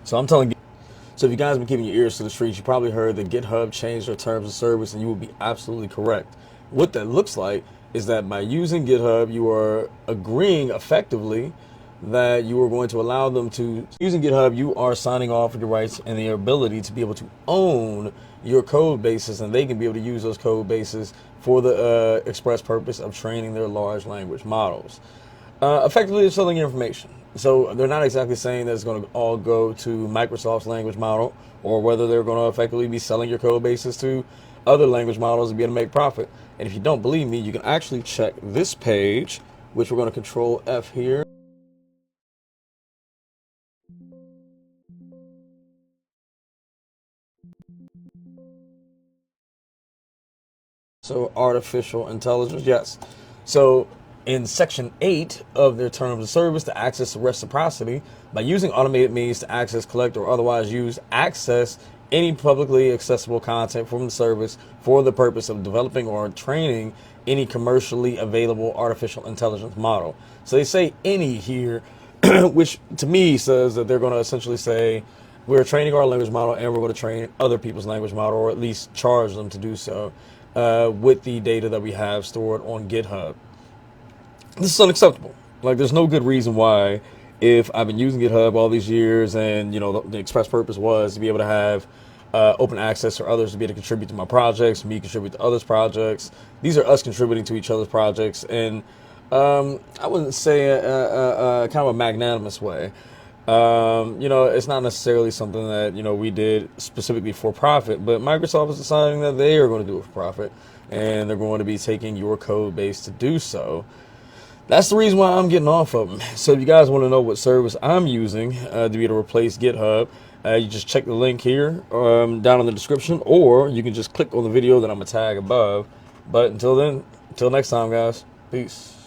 So I'm telling you, so if you guys have been keeping your ears to the streets, you probably heard that GitHub changed their terms of service, and you will be absolutely correct. What that looks like is that by using GitHub, you are agreeing effectively that you are going to allow them to, using GitHub, you are signing off with your rights and the ability to be able to own your code bases, and they can be able to use those code bases for the express purpose of training their large language models. Effectively, they're selling information. So they're not exactly saying that it's going to all go to Microsoft's language model, or whether they're going to effectively be selling your code bases to other language models to be able to make profit. And if you don't believe me, you can actually check this page, which we're going to control F here. So artificial intelligence, yes. So in section 8 of their terms of service, to access reciprocity, by using automated means to access, collect, or otherwise access any publicly accessible content from the service for the purpose of developing or training any commercially available artificial intelligence model. So they say any here, which to me says that they're going to essentially say, we're training our language model and we're going to train other people's language model, or at least charge them to do so with the data that we have stored on GitHub. This is unacceptable. Like, there's no good reason why, if I've been using GitHub all these years and, you know, the express purpose was to be able to have open access for others to be able to contribute to my projects, me contribute to others' projects. These are us contributing to each other's projects, and I wouldn't say kind of a magnanimous way. You know, it's not necessarily something that, you know, we did specifically for profit, but Microsoft is deciding that they are going to do it for profit, and they're going to be taking your code base to do so. That's the reason why I'm getting off of them. So if you guys want to know what service I'm using to be able to replace GitHub, you just check the link here down in the description, or you can just click on the video that I'm going to tag above. But until then, until next time, guys, peace.